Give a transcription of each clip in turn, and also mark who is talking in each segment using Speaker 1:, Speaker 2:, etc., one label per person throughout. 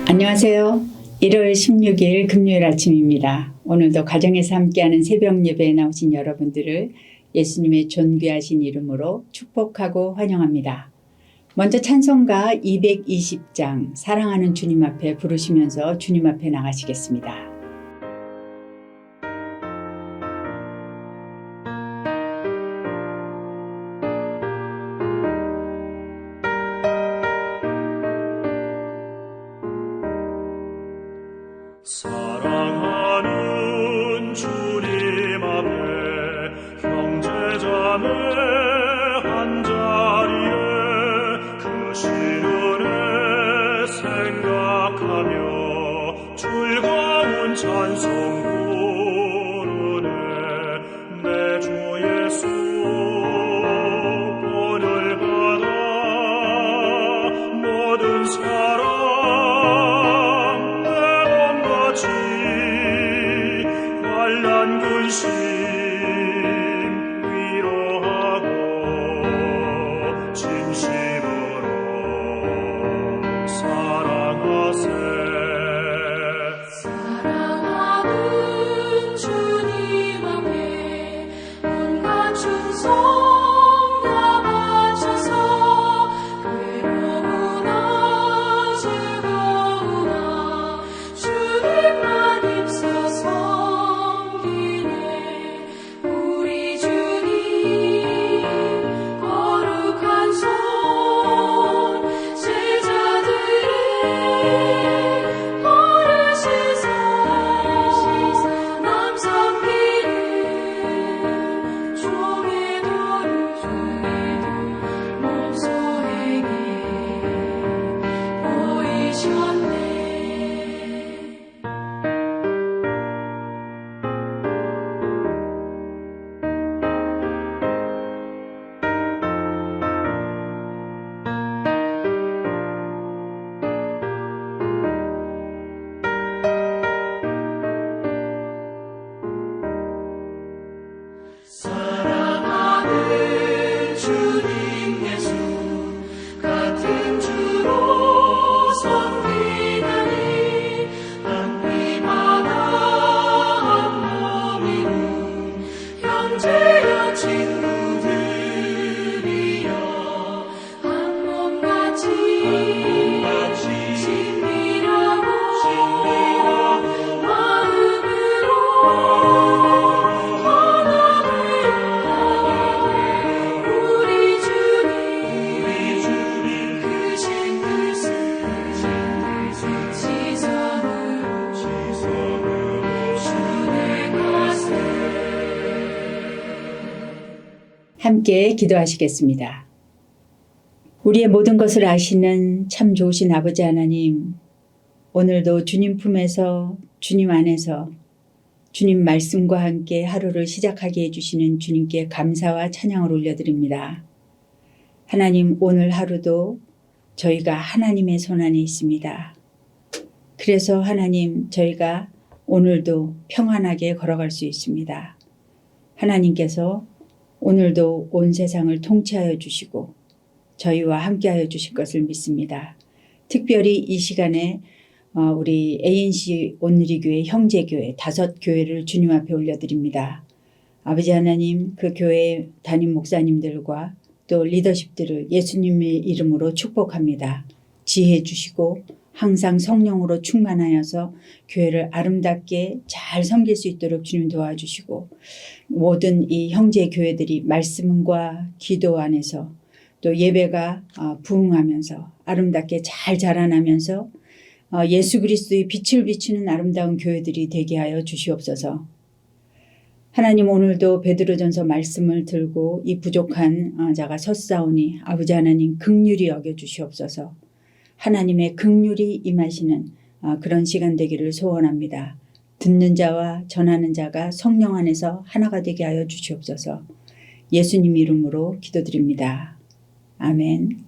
Speaker 1: 안녕하세요. 1월 16일 금요일 아침입니다. 오늘도 가정에서 함께하는 새벽 예배에 나오신 여러분들을 예수님의 존귀하신 이름으로 축복하고 환영합니다. 먼저 찬송가 220장 사랑하는 주님 앞에 부르시면서 주님 앞에 나가시겠습니다.
Speaker 2: 사랑하는 주님 앞에 형제자매 한자리에 그 시련에 생각하며 즐거운 찬송 부르네. 내 주 예수 본을 받아 모든 사랑 근심 위로하고 진심으로 사랑하세.
Speaker 3: 사랑하는 주님 앞에 온갖 충성 다 바쳐서 괴로우나 즐거우나 주님만 입서서 사랑하는 주님 예수 같은 주로 섬기다니 한 피마다 한 몸이로 형제여 친구들이여 한 몸같이 친밀하고 마음으로
Speaker 1: 함께 기도하시겠습니다. 우리의 모든 것을 아시는 참 좋으신 아버지 하나님, 오늘도 주님 품에서 주님 안에서 주님 말씀과 함께 하루를 시작하게 해주시는 주님께 감사와 찬양을 올려드립니다. 하나님, 오늘 하루도 저희가 하나님의 손안에 있습니다. 그래서 하나님, 저희가 오늘도 평안하게 걸어갈 수 있습니다. 하나님께서 오늘도 온 세상을 통치하여 주시고 저희와 함께하여 주실 것을 믿습니다. 특별히 이 시간에 우리 ANC 온누리교회 형제교회 5교회를 주님 앞에 올려드립니다. 아버지 하나님, 그 교회 담임 목사님들과 또 리더십들을 예수님의 이름으로 축복합니다. 지혜 주시고 항상 성령으로 충만하여서 교회를 아름답게 잘 섬길 수 있도록 주님 도와주시고, 모든 이 형제 교회들이 말씀과 기도 안에서 또 예배가 부흥하면서 아름답게 잘 자라나면서 예수 그리스도의 빛을 비추는 아름다운 교회들이 되게 하여 주시옵소서. 하나님, 오늘도 베드로전서 말씀을 들고 이 부족한 자가 섰사오니 아버지 하나님 긍휼히 여겨 주시옵소서. 하나님의 긍휼이 임하시는 그런 시간 되기를 소원합니다. 듣는 자와 전하는 자가 성령 안에서 하나가 되게 하여 주시옵소서. 예수님 이름으로 기도드립니다. 아멘.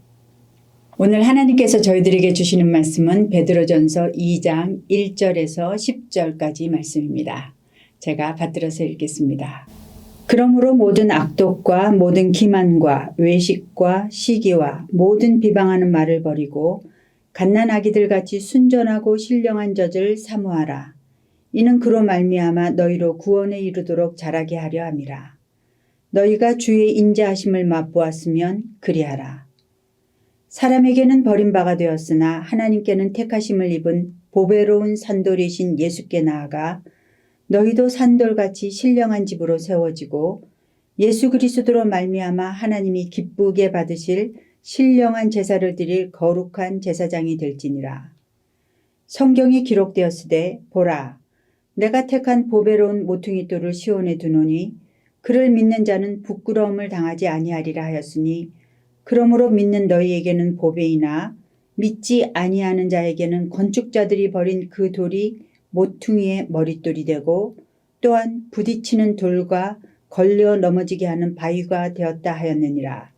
Speaker 1: 오늘 하나님께서 저희들에게 주시는 말씀은 베드로전서 2장 1절에서 10절까지 말씀입니다. 제가 받들어서 읽겠습니다. 그러므로 모든 악독과 모든 기만과 외식과 시기와 모든 비방하는 말을 버리고 갓난아기들 같이 순전하고 신령한 젖을 사모하라. 이는 그로 말미암아 너희로 구원에 이르도록 자라게 하려 함이라. 너희가 주의 인자하심을 맛보았으면 그리하라. 사람에게는 버림바가 되었으나 하나님께는 택하심을 입은 보배로운 산돌이신 예수께 나아가 너희도 산돌같이 신령한 집으로 세워지고 예수 그리스도로 말미암아 하나님이 기쁘게 받으실 신령한 제사를 드릴 거룩한 제사장이 될지니라. 성경에 기록되었으되 보라, 내가 택한 보배로운 모퉁이 돌을 시온에 두노니 그를 믿는 자는 부끄러움을 당하지 아니하리라 하였으니, 그러므로 믿는 너희에게는 보배이나 믿지 아니하는 자에게는 건축자들이 버린 그 돌이 모퉁이의 머릿돌이 되고 또한 부딪히는 돌과 걸려 넘어지게 하는 바위가 되었다 하였느니라.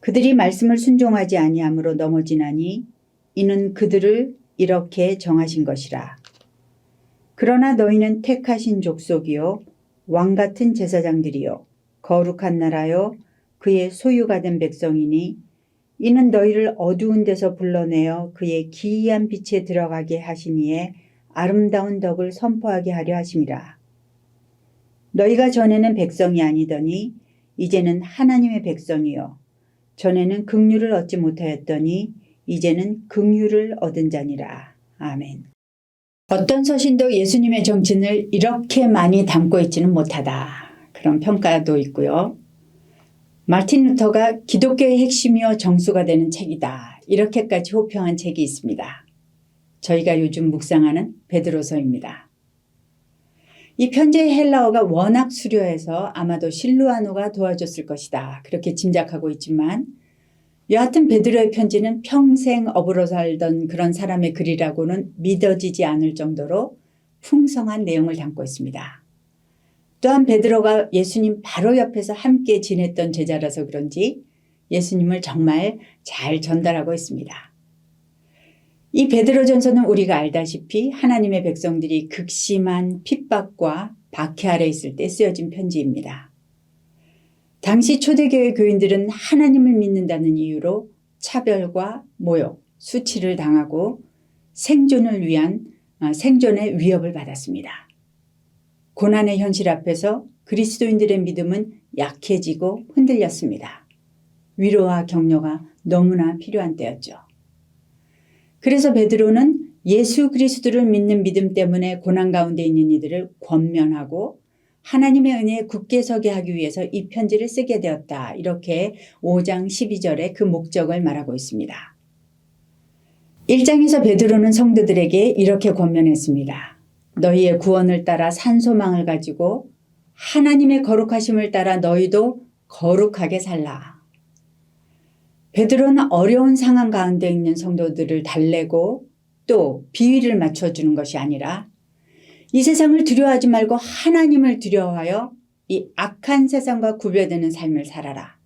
Speaker 1: 그들이 말씀을 순종하지 아니함으로 넘어지나니 이는 그들을 이렇게 정하신 것이라. 그러나 너희는 택하신 족속이요 왕같은 제사장들이요 거룩한 나라요 그의 소유가 된 백성이니 이는 너희를 어두운 데서 불러내어 그의 기이한 빛에 들어가게 하시니에 아름다운 덕을 선포하게 하려 하심이라. 너희가 전에는 백성이 아니더니 이제는 하나님의 백성이요 전에는 긍휼을 얻지 못하였더니 이제는 긍휼을 얻은 자니라. 아멘. 어떤 서신도 예수님의 정신을 이렇게 많이 담고 있지는 못하다, 그런 평가도 있고요. 마틴 루터가 기독교의 핵심이요 정수가 되는 책이다, 이렇게까지 호평한 책이 있습니다. 저희가 요즘 묵상하는 베드로서입니다. 이 편지의 헬라어가 워낙 수려해서 아마도 실루아노가 도와줬을 것이다, 그렇게 짐작하고 있지만 여하튼 베드로의 편지는 평생 어부로 살던 그런 사람의 글이라고는 믿어지지 않을 정도로 풍성한 내용을 담고 있습니다. 또한 베드로가 예수님 바로 옆에서 함께 지냈던 제자라서 그런지 예수님을 정말 잘 전달하고 있습니다. 이 베드로전서는 우리가 알다시피 하나님의 백성들이 극심한 핍박과 박해 아래 있을 때 쓰여진 편지입니다. 당시 초대교회 교인들은 하나님을 믿는다는 이유로 차별과 모욕, 수치를 당하고 생존의 위협을 받았습니다. 고난의 현실 앞에서 그리스도인들의 믿음은 약해지고 흔들렸습니다. 위로와 격려가 너무나 필요한 때였죠. 그래서 베드로는 예수 그리스도를 믿는 믿음 때문에 고난 가운데 있는 이들을 권면하고 하나님의 은혜에 굳게 서게 하기 위해서 이 편지를 쓰게 되었다, 이렇게 5장 12절에 그 목적을 말하고 있습니다. 1장에서 베드로는 성도들에게 이렇게 권면했습니다. 너희의 구원을 따라 산소망을 가지고 하나님의 거룩하심을 따라 너희도 거룩하게 살라. 베드로는 어려운 상황 가운데 있는 성도들을 달래고 또 비위를 맞춰주는 것이 아니라 이 세상을 두려워하지 말고 하나님을 두려워하여 이 악한 세상과 구별되는 삶을 살아라.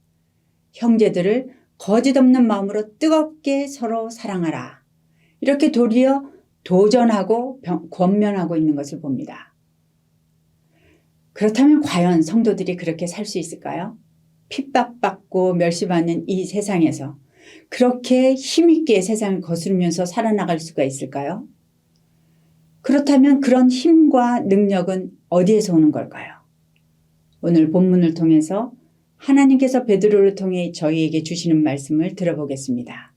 Speaker 1: 형제들을 거짓 없는 마음으로 뜨겁게 서로 사랑하라. 이렇게 도리어 도전하고 권면하고 있는 것을 봅니다. 그렇다면 과연 성도들이 그렇게 살 수 있을까요? 핍박받고 멸시받는 이 세상에서 그렇게 힘있게 세상을 거스르면서 살아나갈 수가 있을까요? 그렇다면 그런 힘과 능력은 어디에서 오는 걸까요? 오늘 본문을 통해서 하나님께서 베드로를 통해 저희에게 주시는 말씀을 들어보겠습니다.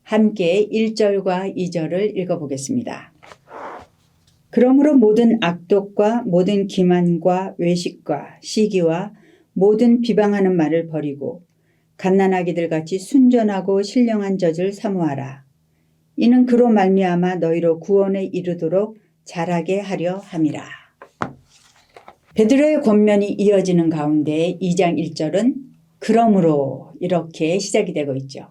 Speaker 1: 함께 1절과 2절을 읽어보겠습니다. 그러므로 모든 악독과 모든 기만과 외식과 시기와 모든 비방하는 말을 버리고 갓난아기들 같이 순전하고 신령한 젖을 사모하라. 이는 그로 말미암아 너희로 구원에 이르도록 자라게 하려 함이라. 베드로의 권면이 이어지는 가운데 2장 1절은 그러므로 이렇게 시작이 되고 있죠.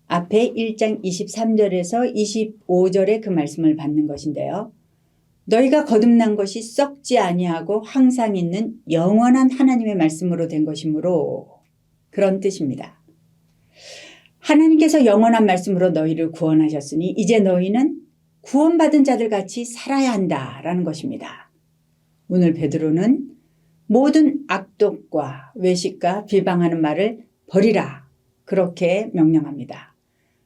Speaker 1: 앞에 1장 23절에서 25절에 그 말씀을 받는 것인데요. 너희가 거듭난 것이 썩지 아니하고 항상 있는 영원한 하나님의 말씀으로 된 것이므로, 그런 뜻입니다. 하나님께서 영원한 말씀으로 너희를 구원하셨으니 이제 너희는 구원받은 자들 같이 살아야 한다라는 것입니다. 오늘 베드로는 모든 악독과 외식과 비방하는 말을 버리라, 그렇게 명령합니다.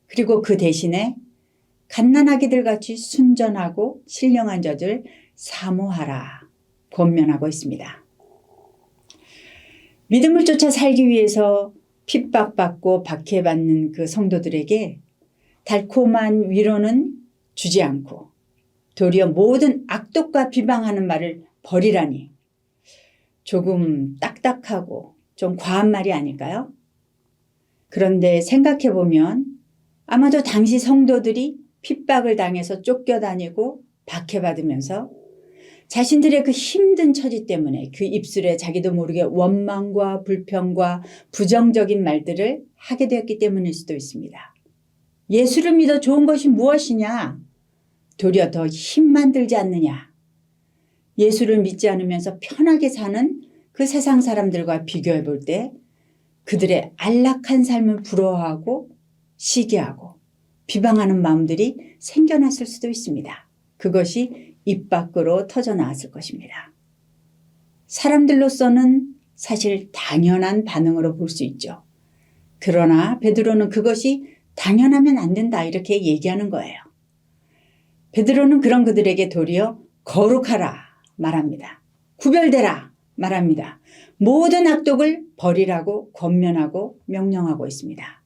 Speaker 1: 그리고 그 대신에 갓난아기들 같이 순전하고 신령한 자들 사모하라 권면하고 있습니다. 믿음을 쫓아 살기 위해서 핍박받고 박해받는 그 성도들에게 달콤한 위로는 주지 않고 도리어 모든 악독과 비방하는 말을 버리라니 조금 딱딱하고 좀 과한 말이 아닐까요? 그런데 생각해보면 아마도 당시 성도들이 핍박을 당해서 쫓겨다니고 박해받으면서 자신들의 그 힘든 처지 때문에 그 입술에 자기도 모르게 원망과 불평과 부정적인 말들을 하게 되었기 때문일 수도 있습니다. 예수를 믿어 좋은 것이 무엇이냐? 도리어 더 힘만 들지 않느냐? 예수를 믿지 않으면서 편하게 사는 그 세상 사람들과 비교해 볼 때 그들의 안락한 삶을 부러워하고 시기하고 비방하는 마음들이 생겨났을 수도 있습니다. 그것이 입 밖으로 터져 나왔을 것입니다. 사람들로서는 사실 당연한 반응으로 볼 수 있죠. 그러나 베드로는 그것이 당연하면 안 된다 이렇게 얘기하는 거예요. 베드로는 그런 그들에게 도리어 거룩하라 말합니다. 구별되라 말합니다. 모든 악독을 버리라고 권면하고 명령하고 있습니다.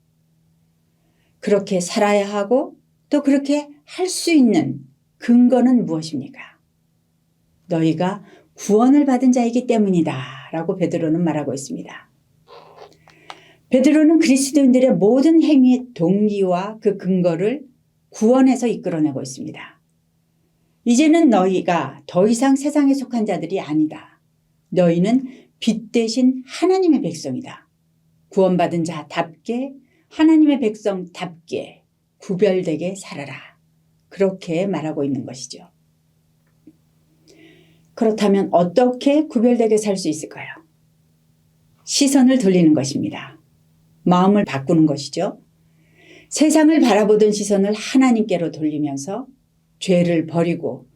Speaker 1: 그렇게 살아야 하고 또 그렇게 할 수 있는 근거는 무엇입니까? 너희가 구원을 받은 자이기 때문이다 라고 베드로는 말하고 있습니다. 베드로는 그리스도인들의 모든 행위의 동기와 그 근거를 구원에서 이끌어내고 있습니다. 이제는 너희가 더 이상 세상에 속한 자들이 아니다. 너희는 빛 대신 하나님의 백성이다. 구원받은 자답게 하나님의 백성답게 구별되게 살아라. 그렇게 말하고 있는 것이죠. 그렇다면 어떻게 구별되게 살 수 있을까요? 시선을 돌리는 것입니다. 마음을 바꾸는 것이죠. 세상을 바라보던 시선을 하나님께로 돌리면서 죄를 버리고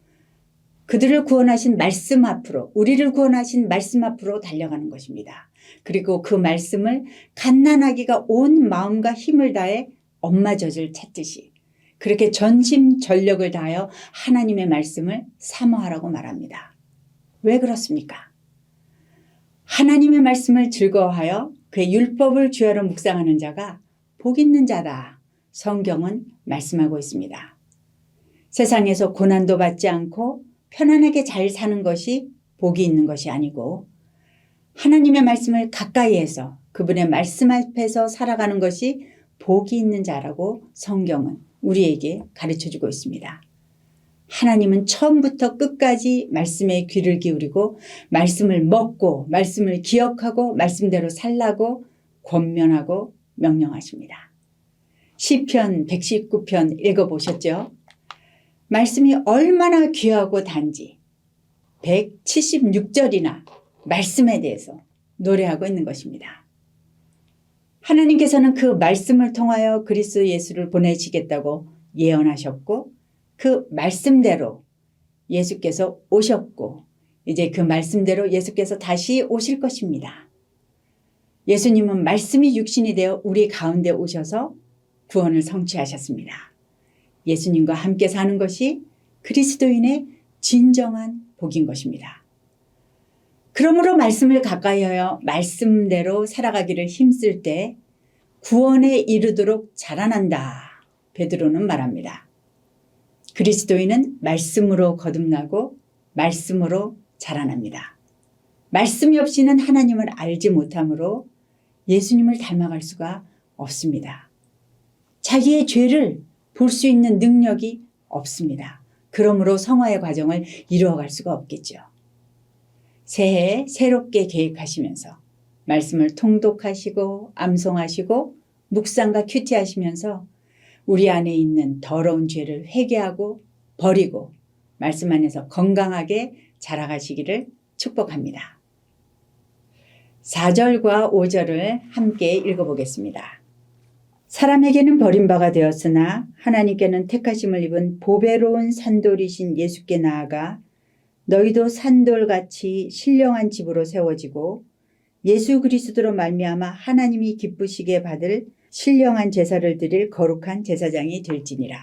Speaker 1: 그들을 구원하신 말씀 앞으로, 우리를 구원하신 말씀 앞으로 달려가는 것입니다. 그리고 그 말씀을 갓난아기가 온 마음과 힘을 다해 엄마 젖을 찾듯이 그렇게 전심전력을 다하여 하나님의 말씀을 사모하라고 말합니다. 왜 그렇습니까? 하나님의 말씀을 즐거워하여 그의 율법을 주야로 묵상하는 자가 복 있는 자다. 성경은 말씀하고 있습니다. 세상에서 고난도 받지 않고 편안하게 잘 사는 것이 복이 있는 것이 아니고 하나님의 말씀을 가까이에서 그분의 말씀 앞에서 살아가는 것이 복이 있는 자라고 성경은 우리에게 가르쳐주고 있습니다. 하나님은 처음부터 끝까지 말씀에 귀를 기울이고 말씀을 먹고 말씀을 기억하고 말씀대로 살라고 권면하고 명령하십니다. 시편 119편 읽어보셨죠? 말씀이 얼마나 귀하고 단지 176절이나 말씀에 대해서 노래하고 있는 것입니다. 하나님께서는 그 말씀을 통하여 그리스도 예수를 보내시겠다고 예언하셨고 그 말씀대로 예수께서 오셨고 이제 그 말씀대로 예수께서 다시 오실 것입니다. 예수님은 말씀이 육신이 되어 우리 가운데 오셔서 구원을 성취하셨습니다. 예수님과 함께 사는 것이 그리스도인의 진정한 복인 것입니다. 그러므로 말씀을 가까이하여 말씀대로 살아가기를 힘쓸 때 구원에 이르도록 자라난다. 베드로는 말합니다. 그리스도인은 말씀으로 거듭나고 말씀으로 자라납니다. 말씀이 없이는 하나님을 알지 못하므로 예수님을 닮아갈 수가 없습니다. 자기의 죄를 볼 수 있는 능력이 없습니다. 그러므로 성화의 과정을 이루어갈 수가 없겠죠. 새해 새롭게 계획하시면서 말씀을 통독하시고 암송하시고 묵상과 큐티하시면서 우리 안에 있는 더러운 죄를 회개하고 버리고 말씀 안에서 건강하게 자라가시기를 축복합니다. 4절과 5절을 함께 읽어보겠습니다. 사람에게는 버림바가 되었으나 하나님께는 택하심을 입은 보배로운 산돌이신 예수께 나아가 너희도 산돌같이 신령한 집으로 세워지고 예수 그리스도로 말미암아 하나님이 기쁘시게 받을 신령한 제사를 드릴 거룩한 제사장이 될지니라.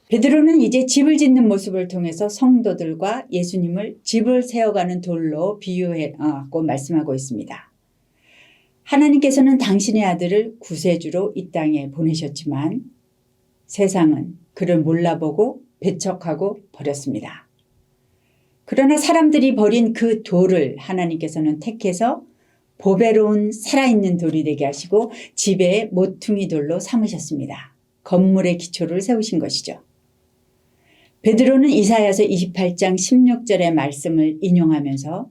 Speaker 1: 베드로는 이제 집을 짓는 모습을 통해서 성도들과 예수님을 집을 세워가는 돌로 비유하고 말씀하고 있습니다. 하나님께서는 당신의 아들을 구세주로 이 땅에 보내셨지만 세상은 그를 몰라보고 배척하고 버렸습니다. 그러나 사람들이 버린 그 돌을 하나님께서는 택해서 보배로운 살아있는 돌이 되게 하시고 집의 모퉁이 돌로 삼으셨습니다. 건물의 기초를 세우신 것이죠. 베드로는 이사야서 28장 16절의 말씀을 인용하면서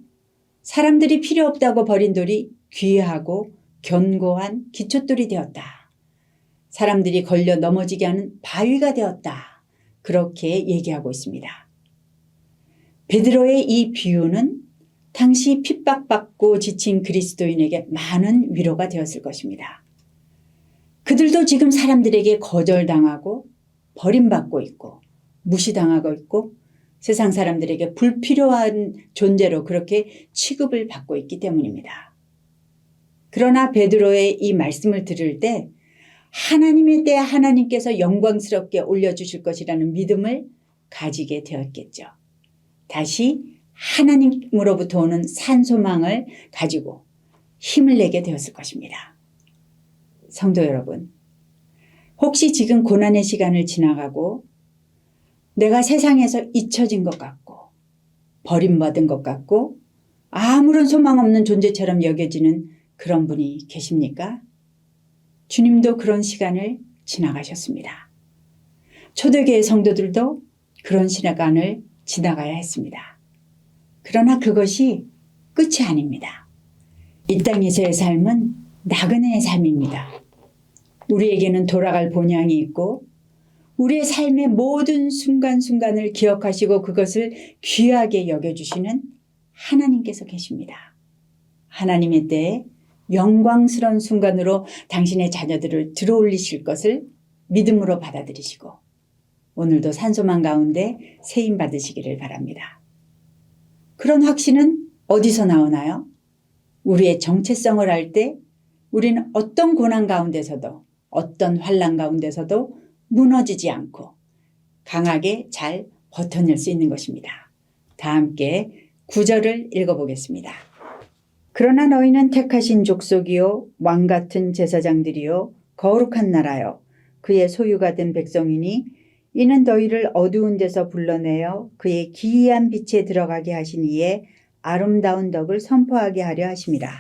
Speaker 1: 사람들이 필요 없다고 버린 돌이 귀하고 견고한 기초돌이 되었다. 사람들이 걸려 넘어지게 하는 바위가 되었다. 그렇게 얘기하고 있습니다. 베드로의 이 비유는 당시 핍박받고 지친 그리스도인에게 많은 위로가 되었을 것입니다. 그들도 지금 사람들에게 거절당하고 버림받고 있고 무시당하고 있고 세상 사람들에게 불필요한 존재로 그렇게 취급을 받고 있기 때문입니다. 그러나 베드로의 이 말씀을 들을 때 하나님의 때에 하나님께서 영광스럽게 올려주실 것이라는 믿음을 가지게 되었겠죠. 다시 하나님으로부터 오는 산소망을 가지고 힘을 내게 되었을 것입니다. 성도 여러분, 혹시 지금 고난의 시간을 지나가고 내가 세상에서 잊혀진 것 같고 버림받은 것 같고 아무런 소망 없는 존재처럼 여겨지는 그런 분이 계십니까? 주님도 그런 시간을 지나가셨습니다. 초대교회 성도들도 그런 시간을 지나가야 했습니다. 그러나 그것이 끝이 아닙니다. 이 땅에서의 삶은 나그네의 삶입니다. 우리에게는 돌아갈 본향이 있고 우리의 삶의 모든 순간순간을 기억하시고 그것을 귀하게 여겨주시는 하나님께서 계십니다. 하나님의 때에 영광스러운 순간으로 당신의 자녀들을 들어올리실 것을 믿음으로 받아들이시고 오늘도 산소망 가운데 세임 받으시기를 바랍니다. 그런 확신은 어디서 나오나요? 우리의 정체성을 알 때 우리는 어떤 고난 가운데서도 어떤 환난 가운데서도 무너지지 않고 강하게 잘 버텨낼 수 있는 것입니다. 다 함께 9절을 읽어보겠습니다. 그러나 너희는 택하신 족속이요 왕같은 제사장들이요 거룩한 나라요 그의 소유가 된 백성이니 이는 너희를 어두운 데서 불러내어 그의 기이한 빛에 들어가게 하신 이에 아름다운 덕을 선포하게 하려 하심이라.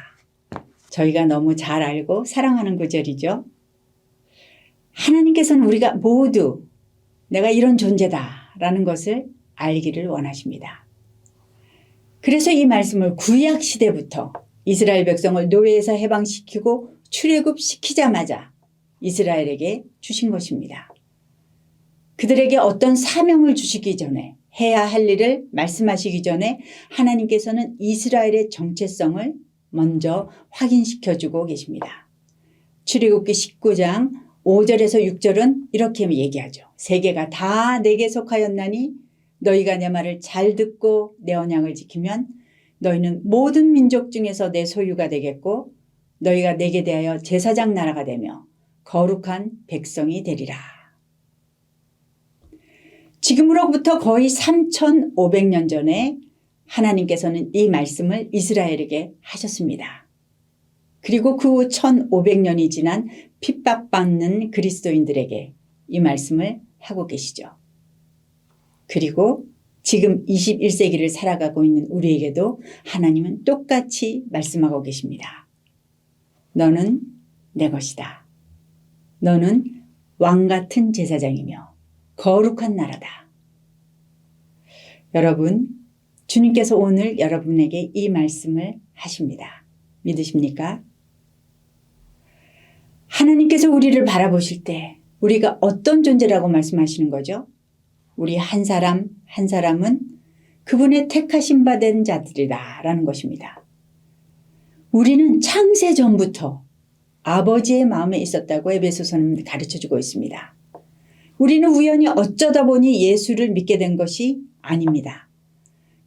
Speaker 1: 저희가 너무 잘 알고 사랑하는 구절이죠. 하나님께서는 우리가 모두 내가 이런 존재다라는 것을 알기를 원하십니다. 그래서 이 말씀을 구약 시대부터 이스라엘 백성을 노예에서 해방시키고 출애굽시키자마자 이스라엘에게 주신 것입니다. 그들에게 어떤 사명을 주시기 전에 해야 할 일을 말씀하시기 전에 하나님께서는 이스라엘의 정체성을 먼저 확인시켜주고 계십니다. 출애굽기 19장 5절에서 6절은 이렇게 얘기하죠. 세계가 다 내게 속하였나니 너희가 내 말을 잘 듣고 내 언약을 지키면 너희는 모든 민족 중에서 내 소유가 되겠고 너희가 내게 대하여 제사장 나라가 되며 거룩한 백성이 되리라. 지금으로부터 거의 3,500년 전에 하나님께서는 이 말씀을 이스라엘에게 하셨습니다. 그리고 그 후 1,500년이 지난 핍박받는 그리스도인들에게 이 말씀을 하고 계시죠. 그리고 지금 21세기를 살아가고 있는 우리에게도 하나님은 똑같이 말씀하고 계십니다. 너는 내 것이다. 너는 왕같은 제사장이며 거룩한 나라다. 여러분, 주님께서 오늘 여러분에게 이 말씀을 하십니다. 믿으십니까? 하나님께서 우리를 바라보실 때 우리가 어떤 존재라고 말씀하시는 거죠? 우리 한 사람 한 사람은 그분의 택하신 바 된 자들이다 라는 것입니다. 우리는 창세 전부터 아버지의 마음에 있었다고 에베소서는 가르쳐주고 있습니다. 우리는 우연히 어쩌다 보니 예수를 믿게 된 것이 아닙니다.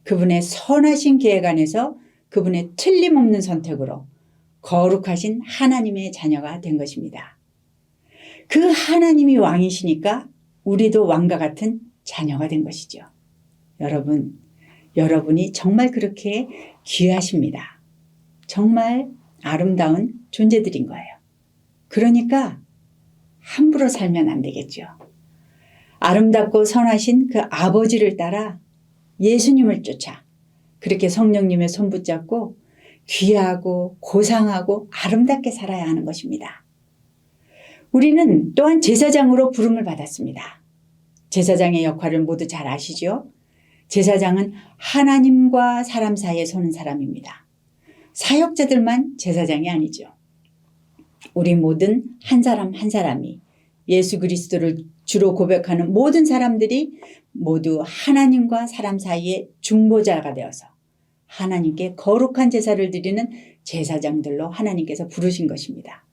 Speaker 1: 그분의 선하신 계획 안에서 그분의 틀림없는 선택으로 거룩하신 하나님의 자녀가 된 것입니다. 그 하나님이 왕이시니까 우리도 왕과 같은 자녀가 된 것이죠. 여러분이 정말 그렇게 귀하십니다. 정말 아름다운 존재들인 거예요. 그러니까 함부로 살면 안 되겠죠. 아름답고 선하신 그 아버지를 따라 예수님을 쫓아 그렇게 성령님의 손 붙잡고 귀하고 고상하고 아름답게 살아야 하는 것입니다. 우리는 또한 제사장으로 부름을 받았습니다. 제사장의 역할을 모두 잘 아시죠? 제사장은 하나님과 사람 사이에 서는 사람입니다. 사역자들만 제사장이 아니죠. 우리 모든 한 사람 한 사람이 예수 그리스도를 주로 고백하는 모든 사람들이 모두 하나님과 사람 사이의 중보자가 되어서 하나님께 거룩한 제사를 드리는 제사장들로 하나님께서 부르신 것입니다.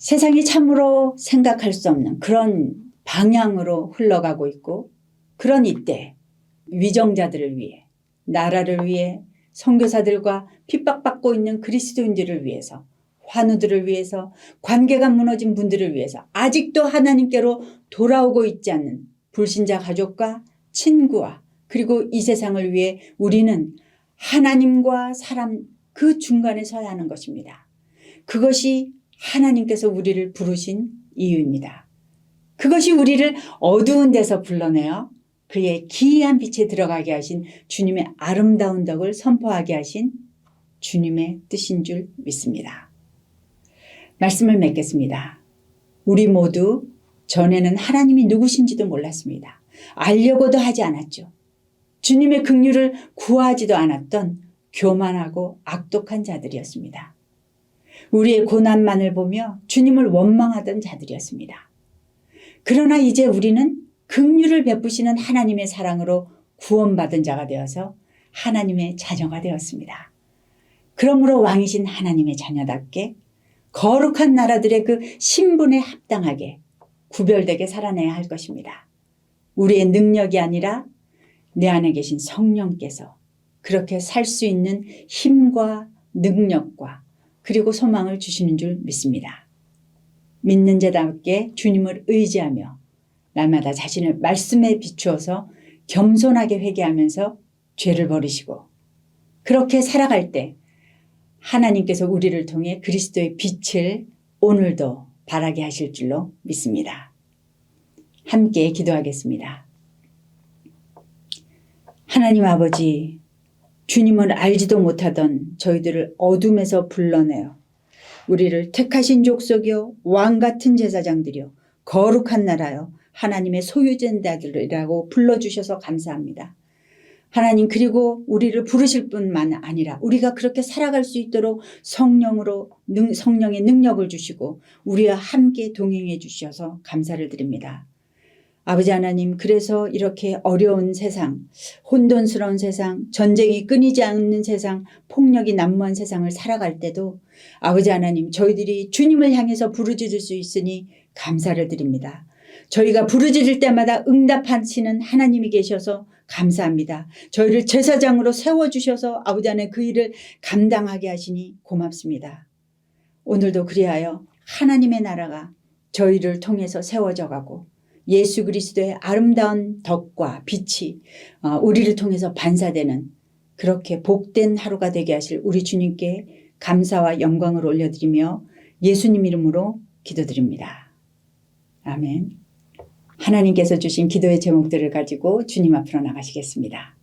Speaker 1: 세상이 참으로 생각할 수 없는 그런 방향으로 흘러가고 있고, 그런 이때 위정자들을 위해, 나라를 위해, 선교사들과 핍박받고 있는 그리스도인들을 위해서, 환우들을 위해서, 관계가 무너진 분들을 위해서, 아직도 하나님께로 돌아오고 있지 않는 불신자 가족과 친구와 그리고 이 세상을 위해 우리는 하나님과 사람 그 중간에 서야 하는 것입니다. 그것이 하나님께서 우리를 부르신 이유입니다. 그것이 우리를 어두운 데서 불러내어 그의 기이한 빛에 들어가게 하신 주님의 아름다운 덕을 선포하게 하신 주님의 뜻인 줄 믿습니다. 말씀을 맺겠습니다. 우리 모두 전에는 하나님이 누구신지도 몰랐습니다. 알려고도 하지 않았죠. 주님의 긍휼을 구하지도 않았던 교만하고 악독한 자들이었습니다. 우리의 고난만을 보며 주님을 원망하던 자들이었습니다. 그러나 이제 우리는 긍휼을 베푸시는 하나님의 사랑으로 구원받은 자가 되어서 하나님의 자녀가 되었습니다. 그러므로 왕이신 하나님의 자녀답게 거룩한 나라들의 그 신분에 합당하게 구별되게 살아내야 할 것입니다. 우리의 능력이 아니라 내 안에 계신 성령께서 그렇게 살 수 있는 힘과 능력과 그리고 소망을 주시는 줄 믿습니다. 믿는 자답게 주님을 의지하며 날마다 자신을 말씀에 비추어서 겸손하게 회개하면서 죄를 버리시고 그렇게 살아갈 때 하나님께서 우리를 통해 그리스도의 빛을 오늘도 발하게 하실 줄로 믿습니다. 함께 기도하겠습니다. 하나님 아버지, 주님을 알지도 못하던 저희들을 어둠에서 불러내어 우리를 택하신 족속이요 왕 같은 제사장들이요 거룩한 나라요 하나님의 소유자들이라고 불러주셔서 감사합니다. 하나님, 그리고 우리를 부르실 뿐만 아니라 우리가 그렇게 살아갈 수 있도록 성령의 능력을 주시고 우리와 함께 동행해 주셔서 감사를 드립니다. 아버지 하나님, 그래서 이렇게 어려운 세상, 혼돈스러운 세상, 전쟁이 끊이지 않는 세상, 폭력이 난무한 세상을 살아갈 때도 아버지 하나님, 저희들이 주님을 향해서 부르짖을 수 있으니 감사를 드립니다. 저희가 부르짖을 때마다 응답하시는 하나님이 계셔서 감사합니다. 저희를 제사장으로 세워주셔서 아버지 하나님 그 일을 감당하게 하시니 고맙습니다. 오늘도 그리하여 하나님의 나라가 저희를 통해서 세워져 가고 예수 그리스도의 아름다운 덕과 빛이 우리를 통해서 반사되는 그렇게 복된 하루가 되게 하실 우리 주님께 감사와 영광을 올려드리며 예수님 이름으로 기도드립니다. 아멘. 하나님께서 주신 기도의 제목들을 가지고 주님 앞으로 나가시겠습니다.